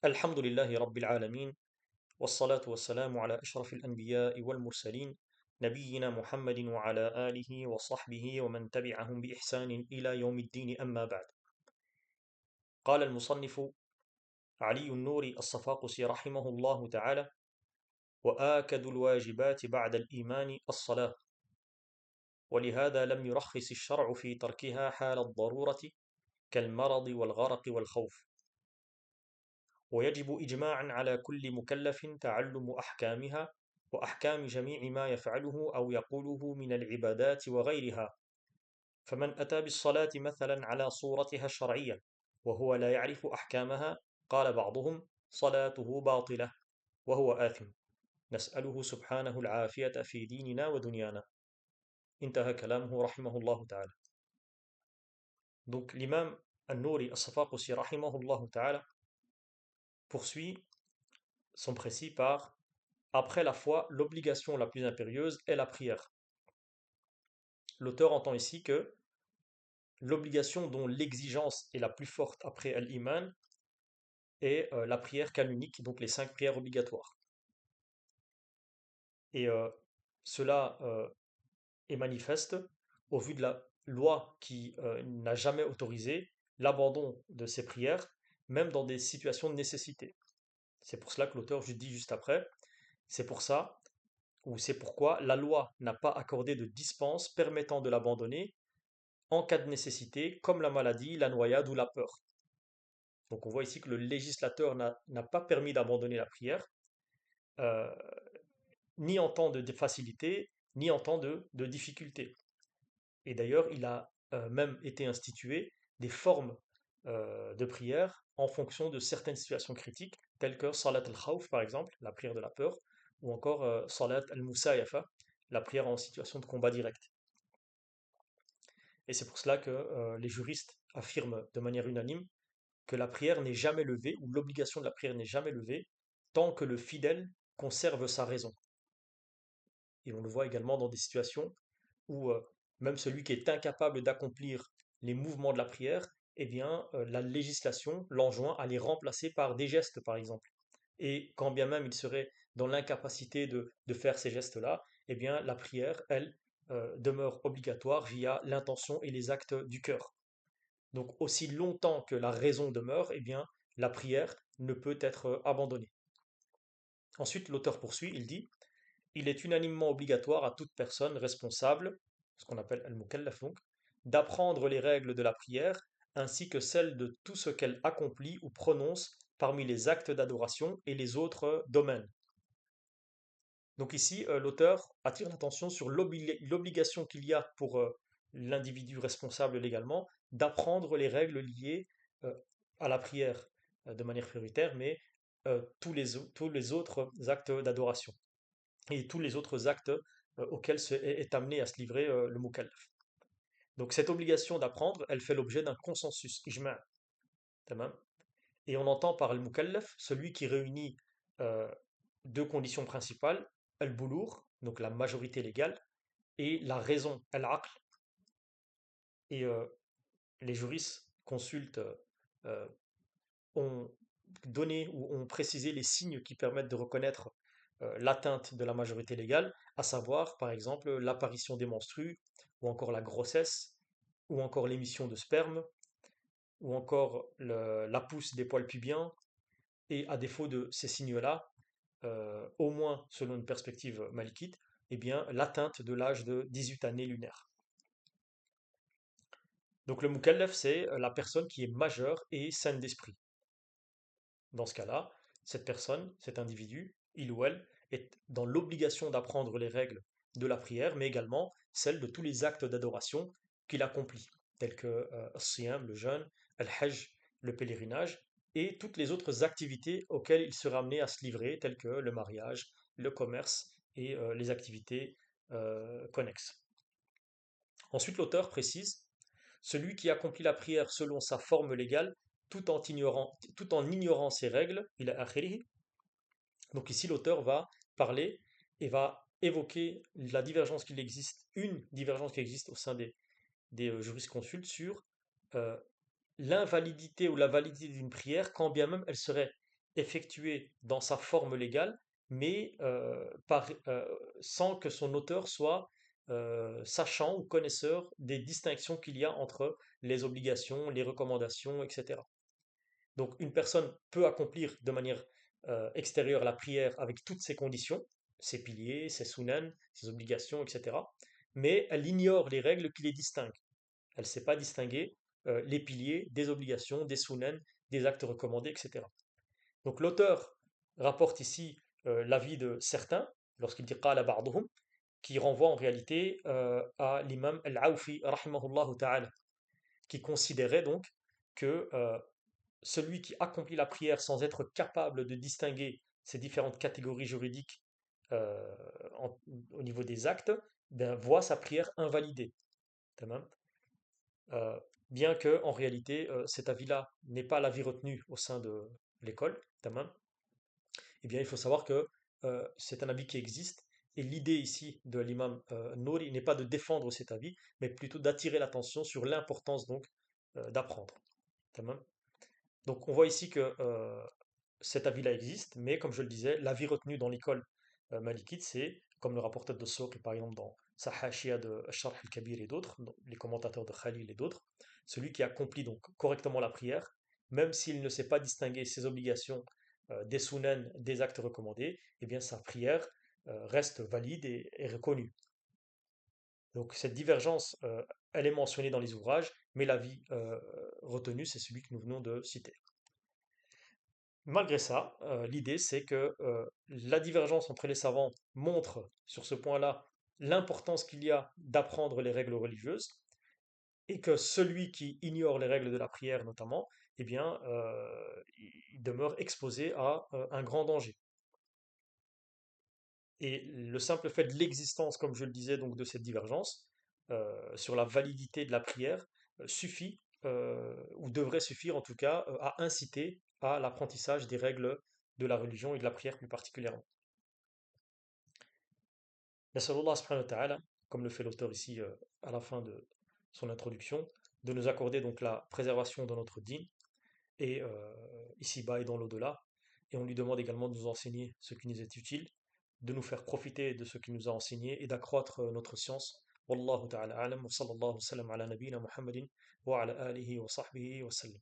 الحمد لله رب العالمين والصلاة والسلام على أشرف الأنبياء والمرسلين نبينا محمد وعلى آله وصحبه ومن تبعهم بإحسان إلى يوم الدين أما بعد. قال المصنف علي النور الصفاقسي رحمه الله تعالى: وآكد الواجبات بعد الإيمان الصلاة، ولهذا لم يرخص الشرع في تركها حال الضرورة كالمرض والغرق والخوف، ويجب إجماعا على كل مكلف تعلم أحكامها وأحكام جميع ما يفعله أو يقوله من العبادات وغيرها. فمن أتى بالصلاة مثلا على صورتها الشرعية وهو لا يعرف أحكامها، قال بعضهم: صلاته باطلة وهو آثم، نسأله سبحانه العافية في ديننا ودنيانا. انتهى كلامه رحمه الله تعالى. Donc l'imam An-Nouri As-Safaqusi rahimahullah ta'ala poursuit son précis par: après la foi, l'obligation la plus impérieuse est la prière. L'auteur entend ici que l'obligation dont l'exigence est la plus forte après Al-Iman est la prière canonique, donc les 5 prières obligatoires. Et cela est manifeste au vu de la loi qui n'a jamais autorisé l'abandon de ces prières, même dans des situations de nécessité. C'est pour cela que l'auteur dit juste après: c'est pour ça, ou c'est pourquoi la loi n'a pas accordé de dispense permettant de l'abandonner en cas de nécessité, comme la maladie, la noyade ou la peur. Donc on voit ici que le législateur n'a pas permis d'abandonner la prière, euh, ni en temps de facilité, ni en temps de difficulté. Et d'ailleurs, il a même été institué des formes de prière en fonction de certaines situations critiques, telles que Salat al-Khawf, par exemple, la prière de la peur, ou encore Salat al-Musayafa, la prière en situation de combat direct. Et c'est pour cela que les juristes affirment de manière unanime que la prière n'est jamais levée, ou l'obligation de la prière n'est jamais levée, tant que le fidèle conserve sa raison. Et on le voit également dans des situations où même celui qui est incapable d'accomplir les mouvements de la prière, eh bien, la législation l'enjoint à les remplacer par des gestes, par exemple. Et quand bien même il serait dans l'incapacité de faire ces gestes-là, eh bien, la prière, elle, demeure obligatoire via l'intention et les actes du cœur. Donc aussi longtemps que la raison demeure, eh bien, la prière ne peut être abandonnée. Ensuite, l'auteur poursuit, il dit: il est unanimement obligatoire à toute personne responsable, ce qu'on appelle al-mukallaf donc, d'apprendre les règles de la prière, ainsi que celles de tout ce qu'elle accomplit ou prononce parmi les actes d'adoration et les autres domaines. Donc ici, l'auteur attire l'attention sur l'obligation qu'il y a pour l'individu responsable légalement d'apprendre les règles liées euh, à la prière de manière prioritaire, mais tous les autres actes d'adoration et tous les autres actes auxquels est amené à se livrer le mukallaf. Donc cette obligation d'apprendre, elle fait l'objet d'un consensus, ijma', tamam. Et on entend par le mukallaf celui qui réunit euh, deux conditions principales: al-boulour, donc la majorité légale, et la raison, al-aql. Et les juristes consultent euh, ont donné ou ont précisé les signes qui permettent de reconnaître l'atteinte de la majorité légale, à savoir par exemple l'apparition des menstrues, ou encore la grossesse, ou encore l'émission de sperme, ou encore la pousse des poils pubiens, et à défaut de ces signes-là, au moins selon une perspective malikite, eh bien l'atteinte de l'âge de 18 années lunaires. Donc le mukallaf, c'est la personne qui est majeure et saine d'esprit. Dans ce cas-là, cette personne, cet individu, il ou elle, est dans l'obligation d'apprendre les règles de la prière, mais également celles de tous les actes d'adoration qu'il accomplit, tels que siyam, le jeûne, al-hajj, le pèlerinage, et toutes les autres activités auxquelles il sera amené à se livrer, telles que le mariage, le commerce et les activités connexes. Ensuite, l'auteur précise: celui qui accomplit la prière selon sa forme légale, tout en ignorant ses règles, il a akhirih. Donc ici, l'auteur va parler et va évoquer la divergence qu'il existe, une divergence qui existe au sein des jurisconsultes sur euh, l'invalidité ou la validité d'une prière, quand bien même elle serait effectué dans sa forme légale, mais sans que son auteur soit sachant ou connaisseur des distinctions qu'il y a entre les obligations, les recommandations, etc. Donc une personne peut accomplir de manière extérieure la prière avec toutes ses conditions, ses piliers, ses sunan, ses obligations, etc. Mais elle ignore les règles qui les distinguent. Elle ne sait pas distinguer les piliers des obligations, des sunan, des actes recommandés, etc. Donc l'auteur rapporte ici l'avis de certains, lorsqu'il dit qala ba'duhum, qui renvoie en réalité à l'imam Al-Awfi, rahimahullah ta'ala, qui considérait donc que celui qui accomplit la prière sans être capable de distinguer ces différentes catégories juridiques euh, en- au niveau des actes, ben, voit sa prière invalidée. Tamam. Euh, Bien que en réalité cet avis-là n'est pas l'avis retenu au sein de l'école, tamam, eh bien il faut savoir que c'est un avis qui existe et l'idée ici de l'imam Nouri n'est pas de défendre cet avis, mais plutôt d'attirer l'attention sur l'importance donc d'apprendre. Tamam. Donc on voit ici que cet avis-là existe, mais comme je le disais, l'avis retenu dans l'école malikite, c'est, comme le rapporteur de Sawq, par exemple dans sa Hashia de Sharh al-Kabir et d'autres, les commentateurs de Khalil et d'autres, celui qui accomplit donc correctement la prière, même s'il ne sait pas distinguer ses obligations des sunan, des actes recommandés, eh bien sa prière reste valide et reconnue. Donc cette divergence, elle est mentionnée dans les ouvrages, mais l'avis retenu, c'est celui que nous venons de citer. Malgré ça, l'idée c'est que la divergence entre les savants montre sur ce point-là l'importance qu'il y a d'apprendre les règles religieuses et que celui qui ignore les règles de la prière notamment, eh bien, il demeure exposé à un grand danger. Et le simple fait de l'existence, comme je le disais, donc de cette divergence sur la validité de la prière suffit, ou devrait suffire en tout cas, à inciter à l'apprentissage des règles de la religion et de la prière plus particulièrement. Nas'Allah subhanahu wa ta'ala, comme le fait l'auteur ici à la fin de son introduction, de nous accorder donc la préservation de notre dîn, et ici-bas et dans l'au-delà. Et on lui demande également de nous enseigner ce qui nous est utile, de nous faire profiter de ce qu'il nous a enseigné et d'accroître notre science. Wallahu ta'ala a'lam wa sallallahu sallam ala nabina Muhammadin wa ala alihi wa sahbihi wa sallam.